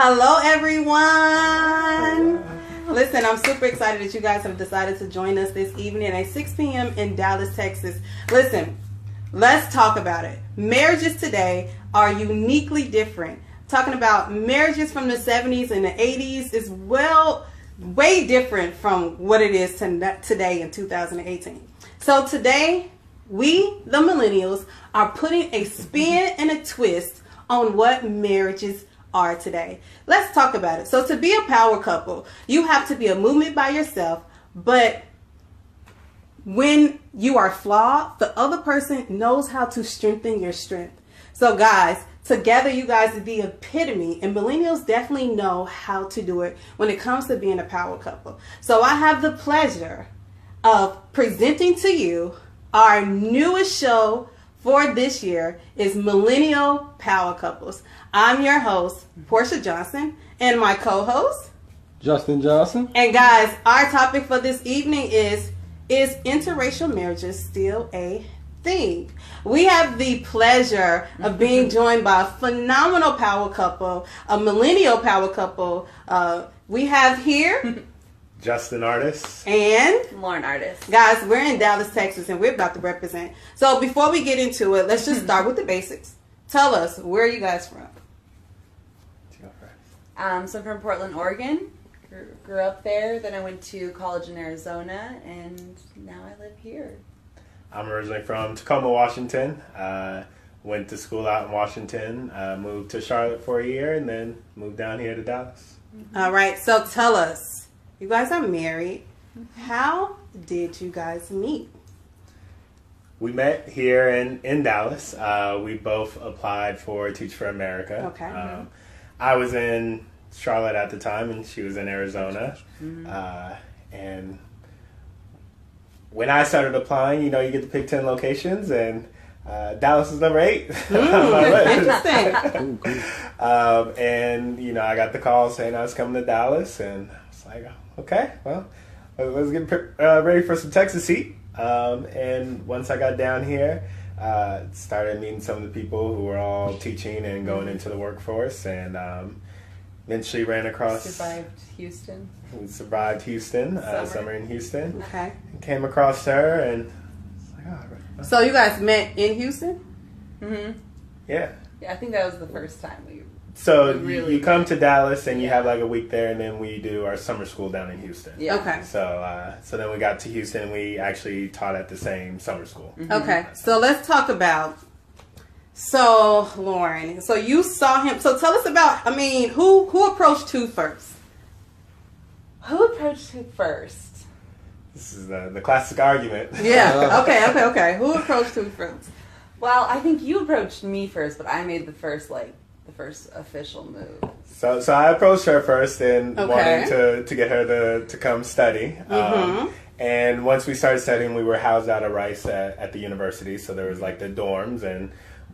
Hello, everyone. Listen, I'm super excited that you guys have decided to join us this evening at 6 p.m. in Dallas, Texas. Listen, let's talk about it. Marriages today are uniquely different. Talking about marriages from the 70s and the 80s is, well, way different from what it is today in 2018. So today, we, the millennials, are putting a spin and a twist on what marriages are today. Let's talk about it. So to be a power couple, you have to be a movement by yourself, but when you are flawed, the other person knows how to strengthen your strength. So guys, together you guys are the epitome, and millennials definitely know how to do it when it comes to being a power couple. So I have the pleasure of presenting to you our newest show for this year is Millennial Power Couples. I'm your host, Portia Johnson, and my co-host, Justin Johnson. And guys, our topic for this evening is interracial marriages still a thing? We have the pleasure of being joined by a phenomenal power couple, a millennial power couple. We have here Justin Artist and Lauren Artist. Guys, we're in Dallas, Texas, and we're about to represent. So before we get into it, let's just start with the basics. Tell us, where are you guys from? So I'm from Portland, Oregon. Grew up there. Then I went to college in Arizona, and now I live here. I'm originally from Tacoma, Washington. Went to school out in Washington. Moved to Charlotte for a year, and then moved down here to Dallas. All right, so tell us. You guys are married. How did you guys meet? We met here in Dallas. We both applied for Teach for America. Okay. I was in Charlotte at the time, and she was in Arizona. And when I started applying, you get to pick 10 locations, and Dallas is number 8 on my list. Interesting. And, I got the call saying I was coming to Dallas, and I was like, okay, well, let's get ready for some Texas heat. And once I got down here, started meeting some of the people who were all teaching and going into the workforce, and eventually ran across... Survived Houston. We survived Houston, summer in Houston. Okay. And came across her, and was like, oh, So you guys met in Houston? Mm-hmm. Yeah. Yeah, I think that was the first time we... So really you come to Dallas and you have like a week there, and then we do our summer school down in Houston. Yeah. Okay. So then we got to Houston, and we actually taught at the same summer school. Mm-hmm. Okay. So let's talk about. So Lauren, so you saw him. So tell us about. Who approached who first? Who approached who first? This is the classic argument. Yeah. Okay. Who approached who first? Well, I think you approached me first, but I made the first official move. So I approached her first and Okay. wanted to get her to come study. And once we started studying, we were housed out of Rice at the university. So there was like the dorms, and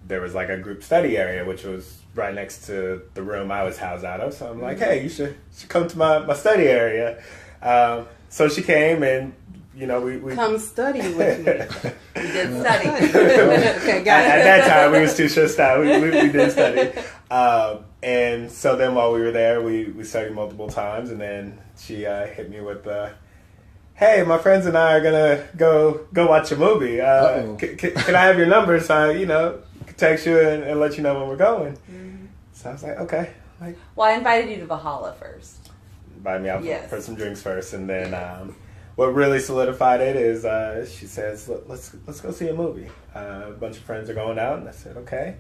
there was like a group study area, which was right next to the room I was housed out of. So I'm like, hey, you should come to my study area. So she came, and we Come study with me. We did study. Okay, got it. At that time, we was too stressed out. We did study. And so then while we were there, we studied multiple times, and then she hit me with hey, my friends and I are going to go watch a movie. Can I have your number so I, can text you and let you know when we're going? Mm-hmm. So I was like, okay. Well, I invited you to Valhalla first. Invite me out Yes. for some drinks first, and then what really solidified it is she says, let's go see a movie. A bunch of friends are going out, and I said, okay.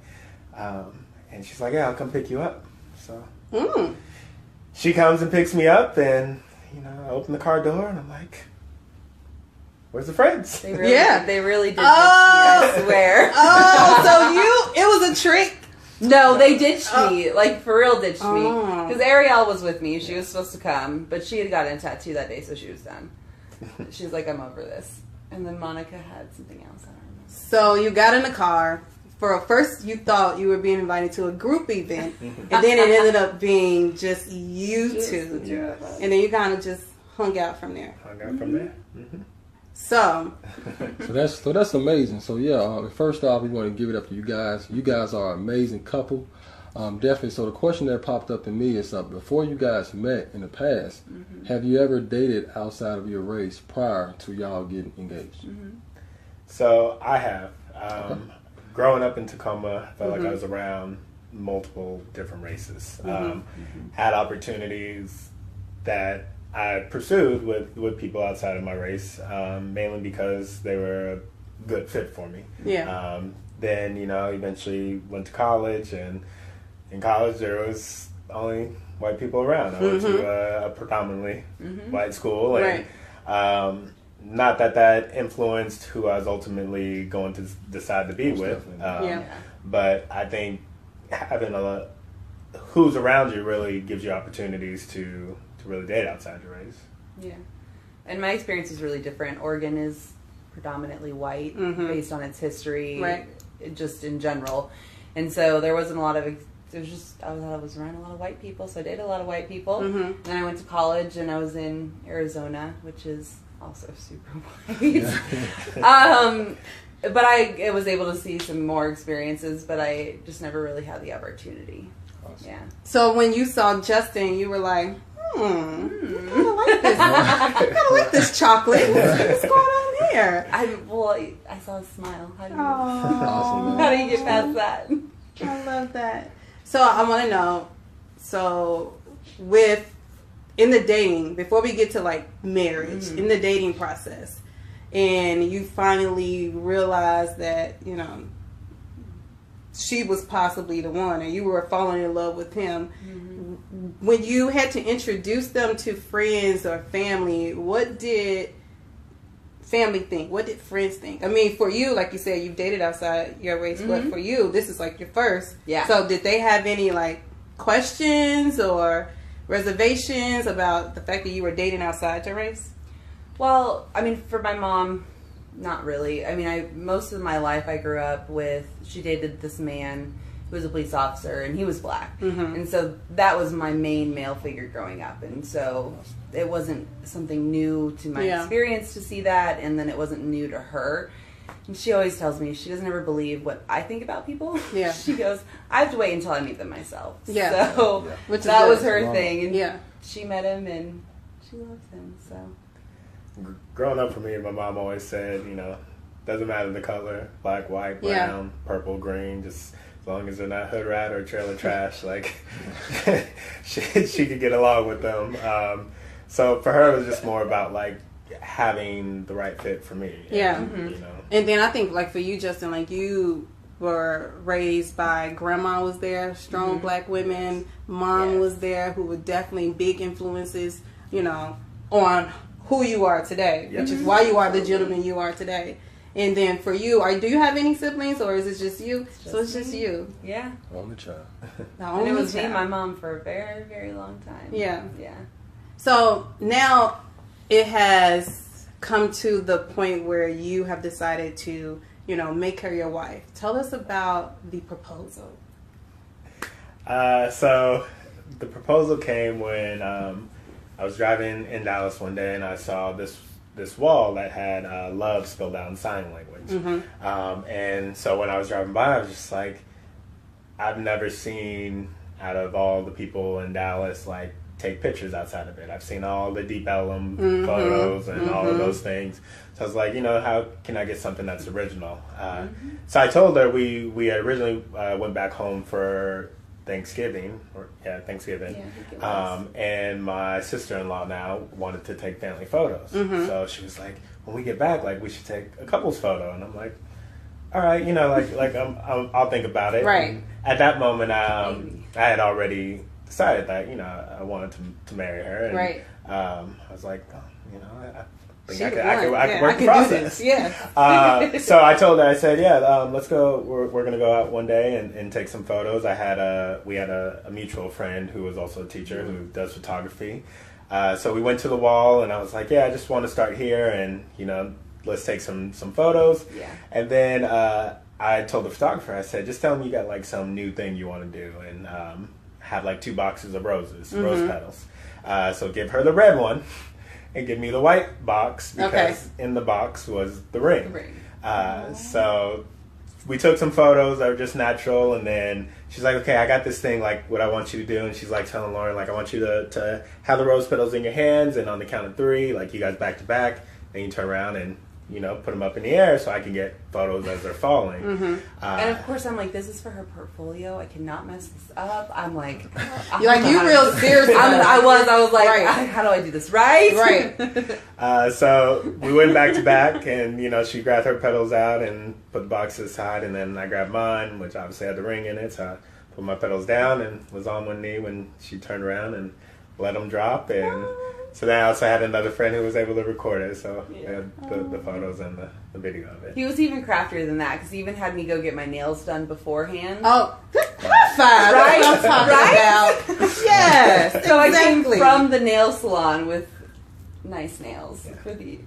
And she's like, yeah, I'll come pick you up. So she comes and picks me up, and I open the car door, and I'm like, where's the friends? They really, Yeah. They really did ditch me, I swear. Oh, so it was a trick. No, they ditched me. Like, for real ditched me. Oh. Because Ariel was with me. She was supposed to come, but she had gotten a tattoo that day, so she was done. She's like, I'm over this. And then Monica had something else. I don't remember. So you got in the car. First, you thought you were being invited to a group event, and then it ended up being just you two. Yes. And then you kind of just hung out from there. Hung out from there. Mm-hmm. So that's amazing. So yeah, first off, we want to give it up to you guys. You guys are an amazing couple. Definitely. So the question that popped up in me is, before you guys met in the past, have you ever dated outside of your race prior to y'all getting engaged? So I have. Growing up in Tacoma, I felt like I was around multiple different races. Had opportunities that I pursued with people outside of my race, mainly because they were a good fit for me. Yeah. Then, eventually went to college, and in college there was only white people around. I went to a predominantly white school, and not that influenced who I was ultimately going to decide to be with. But I think having who's around you really gives you opportunities to really date outside your race. Yeah. And my experience is really different. Oregon is predominantly white based on its history, just in general. And so there wasn't a lot of, I was around a lot of white people, so I dated a lot of white people. And then I went to college, and I was in Arizona, which is also super white. But I was able to see some more experiences, but I just never really had the opportunity. Awesome. Yeah. So when you saw Justin, you were like, I kind of like this. I kind of like this chocolate. What's going on here? I saw a smile. How do you get past that? I love that. So I want to know, in the dating, before we get to like marriage, in the dating process, and you finally realize that, she was possibly the one, and you were falling in love with him. When you had to introduce them to friends or family, what did family think? What did friends think? I mean, for you, like you said, you've dated outside your race, but for you, this is like your first. Yeah. So did they have any like questions or reservations about the fact that you were dating outside your race? Well, I mean, for my mom, not really. I mean, most of my life I grew up with, she dated this man who was a police officer, and he was black. And so that was my main male figure growing up. And so it wasn't something new to my experience to see that, and then it wasn't new to her. And she always tells me she doesn't ever believe what I think about people. Yeah. She goes, I have to wait until I meet them myself. Yeah. So that was her thing. And she met him, and she loves him, so. Growing up for me, my mom always said, doesn't matter the color, black, white, brown, purple, green, just as long as they're not hood rat or trailer trash, like she could get along with them. So for her, it was just more about like having the right fit for me. And, And then I think like for you, Justin, like you were raised by grandma was there, strong black women, mom was there, who were definitely big influences, on who you are today, which is why you are the gentleman you are today. And then for you, do you have any siblings, or is it just you? It's just you. Yeah. Only child. And it was me and my mom for a very, very long time. Yeah. Yeah. So now it has come to the point where you have decided to, make her your wife. Tell us about the proposal. So the proposal came when I was driving in Dallas one day, and I saw this wall that had love spelled out in sign language. And so when I was driving by, I was just like, I've never seen, out of all the people in Dallas, like, take pictures outside of it. I've seen all the Deep Ellum photos and all of those things. So I was like, how can I get something that's original? So I told her we had originally went back home for Thanksgiving. And my sister-in-law now wanted to take family photos. So she was like, when we get back, like, we should take a couple's photo. And I'm like, all right, I'll think about it. Right. And at that moment, I had already decided that, I wanted to marry her. And, I was like, I think I could work the process. So I told her, I said, let's go. We're going to go out one day and take some photos. We had a mutual friend who was also a teacher who does photography. So we went to the wall, and I was like, I just want to start here, and, let's take some photos. Yeah. And then I told the photographer, I said, just tell him you got like some new thing you want to do, and have like 2 boxes of roses, rose petals. So give her the red one. And give me the white box, because in the box was the ring. So we took some photos that were just natural, and then she's like, okay, I got this thing, like, what I want you to do. And she's like telling Lauren, like, I want you to have the rose petals in your hands, and on the count of 3, like, you guys back to back, and you turn around and, you know, put them up in the air so I can get photos as they're falling. And of course, I'm like, this is for her portfolio. I cannot mess this up. I'm like, You're like, you real serious. I was like, Right. how do I do this right? Right. So we went back to back, and, you know, she grabbed her petals out and put the box aside, and then I grabbed mine, which obviously had the ring in it. So I put my petals down and was on one knee when she turned around and let them drop. And so then I also had another friend who was able to record it. So we had the photos and the video of it. He was even craftier than that because he even had me go get my nails done beforehand. Oh, high five. Right? That's what I'm talking about. Yes. So I came exactly. from the nail salon with nice nails for the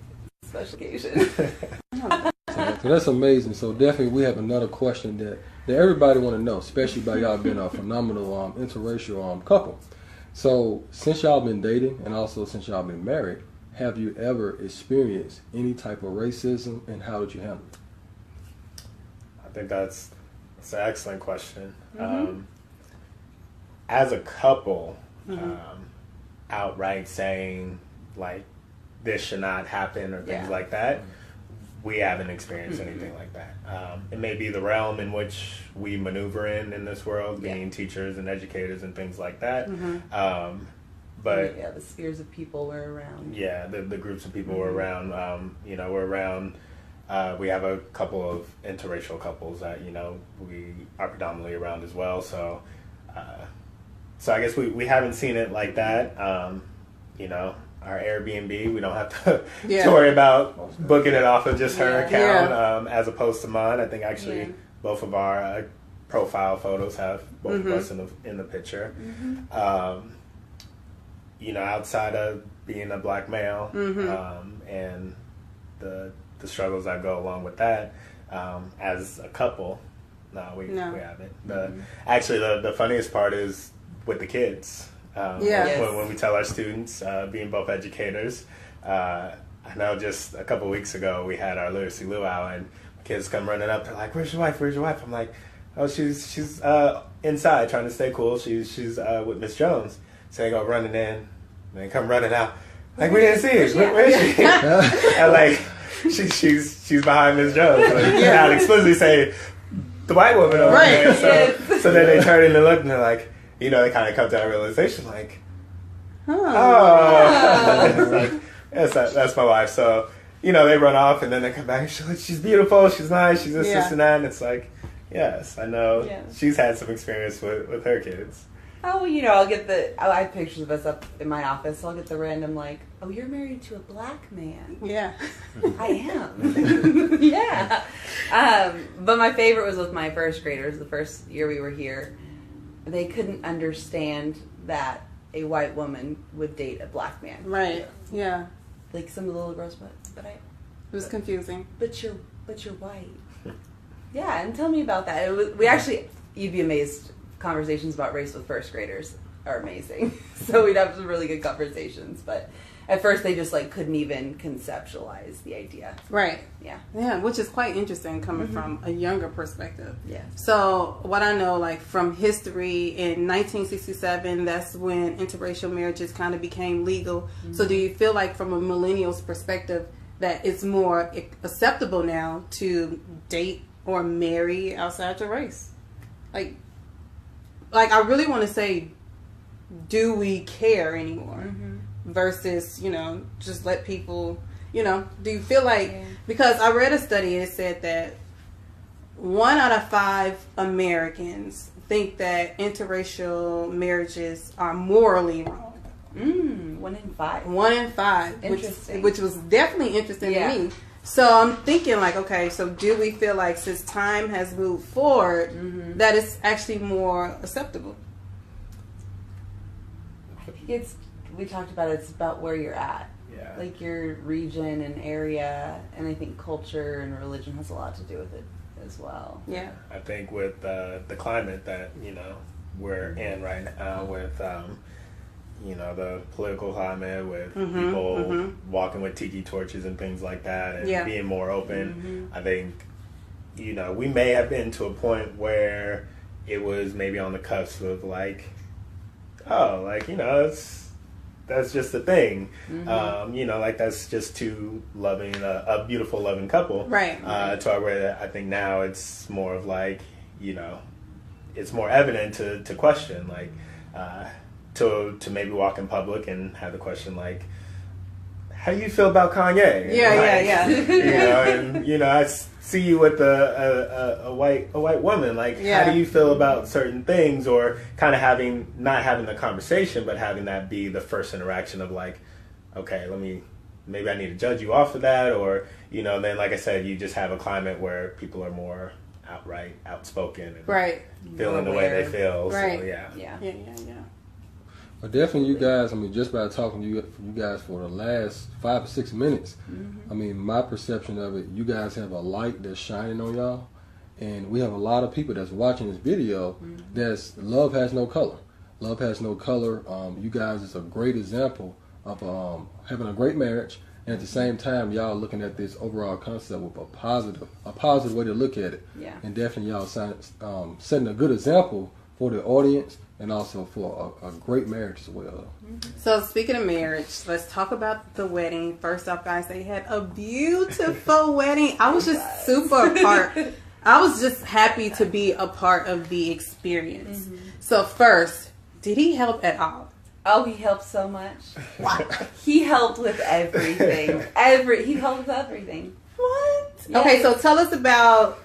special occasion. So that's amazing. So definitely we have another question that everybody want to know, especially by y'all being a phenomenal interracial couple. So since y'all been dating and also since y'all been married, have you ever experienced any type of racism, and how did you handle it? I think that's an excellent question. As a couple, outright saying, like, this should not happen or things like that, we haven't experienced anything like that. It may be the realm in which we maneuver in this world, being teachers and educators and things like that. But the spheres of people we're around. Yeah, the groups of people we're around. You know, we're around. We have a couple of interracial couples that, you know, we are predominantly around as well. So, so I guess we haven't seen it like that. You know, our Airbnb, we don't have to worry about booking it off of just her account as opposed to mine. I think actually both of our profile photos have both of us in the picture. You know, outside of being a black male and the struggles that go along with that, as a couple, we haven't. Actually, the funniest part is with the kids. When we tell our students, being both educators, I know just a couple weeks ago we had our literacy luau, and kids come running up. They're like, "Where's your wife? Where's your wife?" I'm like, "Oh, she's inside trying to stay cool. She's with Miss Jones." So they go running in, and they come running out. Like, we didn't see her. Where is she? And like, she's behind Miss Jones. Like, not explicitly say the white woman over there. So then they turn and look, and they're like, you know, they kind of come to that realization, like, it's like, yes, that's my wife. So, you know, they run off, and then they come back, and she's beautiful, she's nice, she's this and that, and it's like, yes, I know she's had some experience with her kids. Oh, you know, I have pictures of us up in my office, so I'll get the random, like, oh, you're married to a black man. Yeah. I am. Yeah. But my favorite was with my first graders, the first year we were here. They couldn't understand that a white woman would date a black man. Right. Yeah. Like some of the little girls, but it was confusing. But you're white. Yeah, and tell me about that. We actually, you'd be amazed. Conversations about race with first graders are amazing. So we'd have some really good conversations, but at first they just like couldn't even conceptualize the idea. Right. Yeah. Yeah, which is quite interesting coming from a younger perspective. Yeah. So what I know, like from history, in 1967, that's when interracial marriages kind of became legal. So do you feel like from a millennial's perspective that it's more acceptable now to date or marry outside your race? Like I really want to say, do we care anymore? Versus, you know, just let people, you know, do you feel like, because I read a study, it said that 1 out of 5 Americans think that interracial marriages are morally wrong. 1 in 5. 1 in 5. Interesting. Which was definitely interesting to me. So I'm thinking like, okay, so do we feel like since time has moved forward that it's actually more acceptable? I think we talked about it's about where you're at. Yeah. Like your region and area, and I think culture and religion has a lot to do with it as well. Yeah. I think with the climate that, you know, we're in right now with, you know, the political climate with people walking with tiki torches and things like that and being more open, I think you know, we may have been to a point where it was maybe on the cusp of like, oh, like, you know, that's just a thing. You know, like that's just two loving, a beautiful loving couple. Right. To where I think now it's more of like, you know, it's more evident to question, like, to maybe walk in public and have the question like, how do you feel about Kanye? Yeah. You know, and you know, I see you with a white woman. Like, how do you feel about certain things? Or kind of not having the conversation, but having that be the first interaction of like, okay, maybe I need to judge you off of that, or you know, then like I said, you just have a climate where people are more outright outspoken and feeling the way they feel. Right. So, Yeah. But definitely, you guys, I mean, just by talking to you guys for the last 5 or 6 minutes, I mean, my perception of it, you guys have a light that's shining on y'all. And we have a lot of people that's watching this video that's love has no color. Love has no color. You guys is a great example of having a great marriage. And at the same time, y'all looking at this overall concept with a positive way to look at it. Yeah. And definitely y'all setting a good example for the audience and also for a great marriage as well. So speaking of marriage, let's talk about the wedding. First off, guys, they had a beautiful wedding. I was just super I was just happy to be a part of the experience. So first, did he help at all? Oh, he helped so much. He helped with everything. He helped with everything. What? Yes. Okay, so tell us about,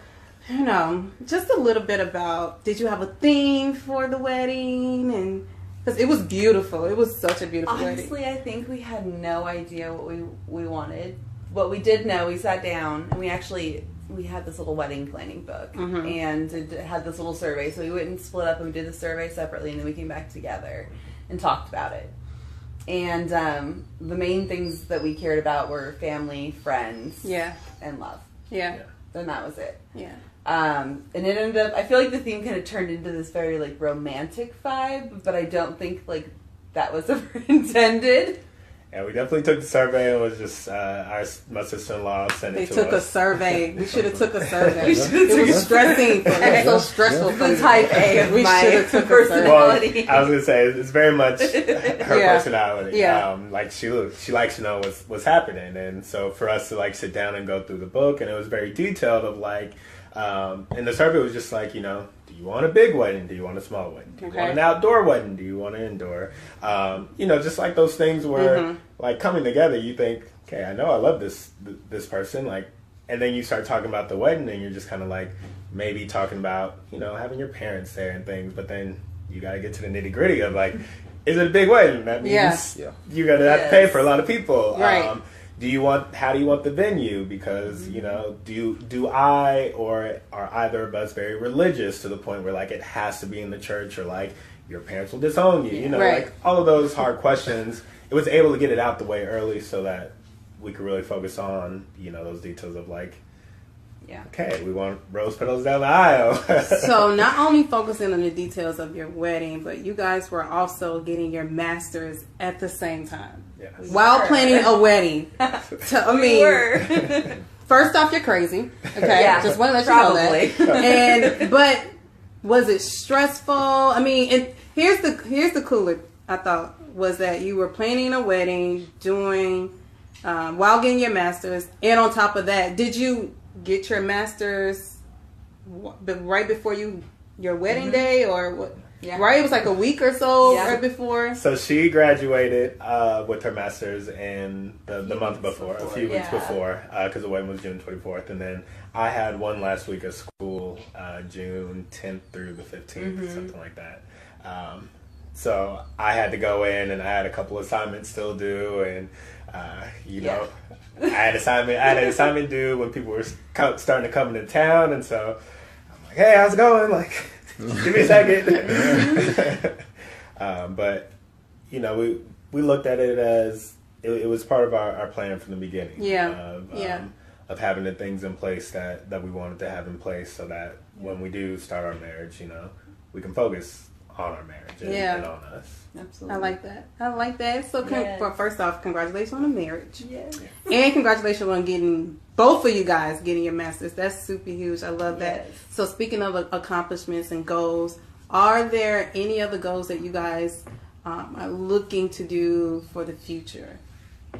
you know, just a little bit about, did you have a theme for the wedding? And because it was beautiful. It was such a beautiful wedding. Honestly, I think we had no idea what we wanted. What we did know, we sat down and we had this little wedding planning book and it had this little survey. So we went and split up and we did the survey separately, and then we came back together and talked about it. And the main things that we cared about were family, friends, and love. Yeah. And that was it. Yeah. And it ended up, I feel like the theme kind of turned into this very like romantic vibe, but I don't think like that was ever intended. Yeah, we definitely took the survey. It was just my sister-in-law sent it to us. They took a survey. We should have took a survey. It was stressing. It was so stressful. The type A of We my should have took personality. Well, I was gonna say it's very much her personality. Yeah. Like she likes to know what's happening, and so for us to like sit down and go through the book, and it was very detailed of like, and the survey was just like, you know, do you want a big wedding? Do you want a small wedding? Do you want an outdoor wedding? Do you want an indoor? You know, just like those things where like coming together, you think, okay, I know I love this person, like, and then you start talking about the wedding, and you're just kind of like maybe talking about, you know, having your parents there and things, but then you got to get to the nitty gritty of like, is it a big wedding? That means you're gonna have to pay for a lot of people. Right. How do you want the venue? Because, you know, do I or are either of us very religious to the point where like it has to be in the church, or like your parents will disown you, you know, like all of those hard questions. It was able to get it out the way early so that we could really focus on, you know, those details of like, okay, we want rose petals down the aisle. So not only focusing on the details of your wedding, but you guys were also getting your masters at the same time. Yes. While planning a wedding. First off, you're crazy. Okay, just want to let you know that. But was it stressful? I mean, and here's the cooler, I thought, was that you were planning a wedding, while getting your masters, and on top of that, did you get your masters right before your wedding day, or what? Yeah. Right, it was like a week or so right before. So she graduated with her master's in the month before, a few weeks before, because the wedding was June 24th, and then I had one last week of school, June 10th through the 15th, something like that. So I had to go in, and I had a couple assignments still due, and you know, I had an assignment due when people were starting to come into town, and so I'm like, hey, how's it going? Like, give me a second. But you know, we looked at it as it was part of our plan from the beginning. Of having the things in place that we wanted to have in place, so that when we do start our marriage, you know, we can focus on our marriage and on us. Absolutely. I like that. So first off, congratulations on the marriage. Yes. And congratulations on getting both of you guys getting your masters. That's super huge. I love that. Yes. So speaking of accomplishments and goals, are there any other goals that you guys are looking to do for the future? I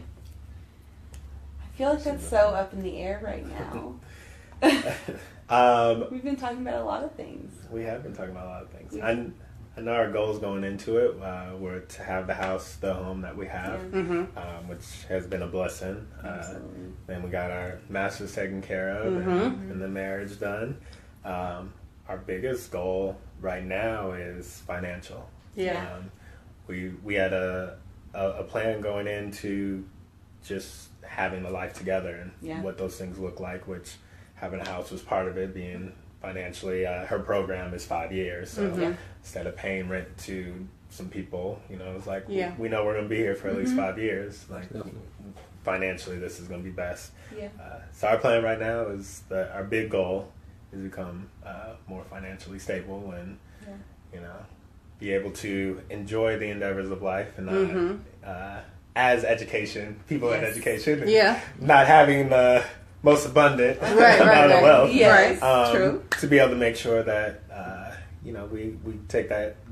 feel like that's so up in the air right now. We've been talking about a lot of things. We have been talking about a lot of things. I know our goals going into it were to have the house, the home that we have, which has been a blessing. Then we got our masters taken care of and the marriage done. Our biggest goal right now is financial. Yeah. We had a plan going into just having a life together and what those things look like, which having a house was part of it, being financially, her program is 5 years, so instead of paying rent to some people, it's like we know we're going to be here for at least 5 years. Like financially, this is going to be best. So our plan right now is that our big goal is to become more financially stable and be able to enjoy the endeavors of life and not as education, people in education, not having the most abundant amount of wealth. True. To be able to make sure that we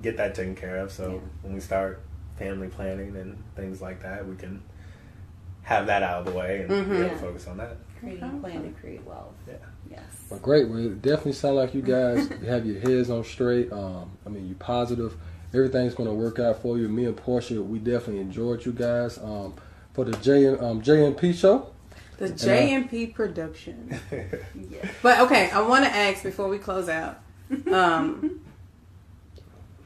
get that taken care of. So when we start family planning and things like that, we can have that out of the way and be able to focus on that. Creating a plan to create wealth. Yeah. Yes. Well, great. Well, it definitely sounds like you guys have your heads on straight. You're positive. Everything's going to work out for you. Me and Portia, we definitely enjoyed you guys for the JMP show. The JMP production. But okay, I want to ask before we close out,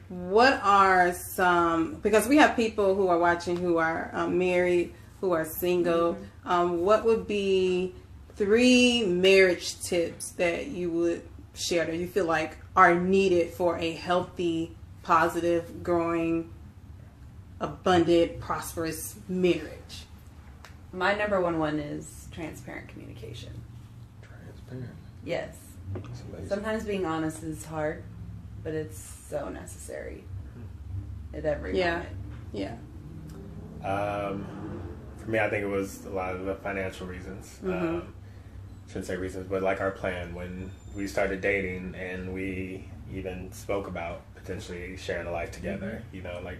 what are some, because we have people who are watching who are married, who are single, what would be 3 marriage tips that you would share that you feel like are needed for a healthy, positive, growing, abundant, prosperous marriage? My number one is transparent communication. Transparent. Yes. That's amazing. Sometimes being honest is hard, but it's so necessary at every moment. Yeah. For me, I think it was a lot of the financial reasons. Shouldn't say reasons, but like our plan when we started dating and we even spoke about potentially sharing a life together. Like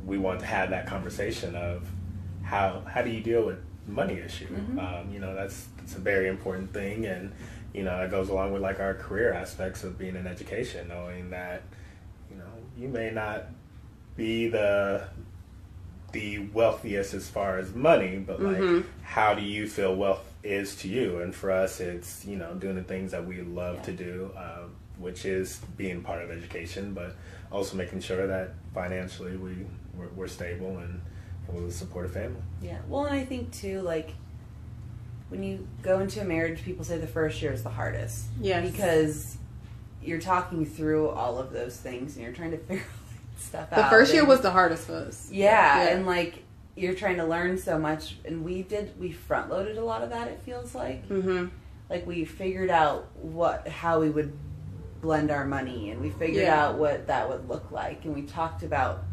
we want to have that conversation of how do you deal with money issue? That's a very important thing, and it goes along with like our career aspects of being in education, knowing that you may not be the wealthiest as far as money, but like how do you feel wealth is to you? And for us, it's doing the things that we love to do, which is being part of education, but also making sure that financially we're stable and we'll support a family. Yeah. Well, and I think too, like when you go into a marriage, people say the first year is the hardest. Yes. Because you're talking through all of those things and you're trying to figure stuff out. The first year was the hardest for us. Yeah, and like you're trying to learn so much, and we front loaded a lot of that. It feels like, like we figured out how we would blend our money, and we figured out what that would look like, and we talked about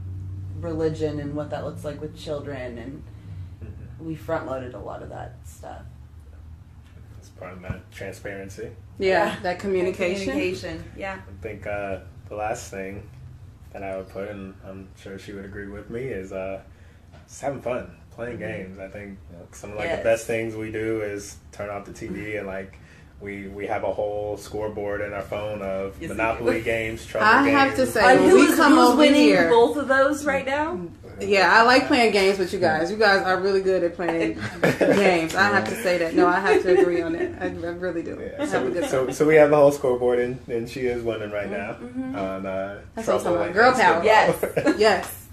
religion and what that looks like with children, and we front loaded a lot of that stuff. It's part of that transparency. Yeah, that communication. Yeah. I think the last thing that I would put, and I'm sure she would agree with me, is just having fun, playing games. I think some of the best things we do is turn off the TV and like we have a whole scoreboard in our phone of Monopoly games, trouble games. I have to say, when we come over winning here, both of those right now? Yeah, I like playing games with you guys. You guys are really good at playing games. I have to say that. No, I have to agree on that. I really do. Yeah. So we have the whole scoreboard, and she is winning right now on That's what I'm talking trouble about. Girl power. Yes. Yes.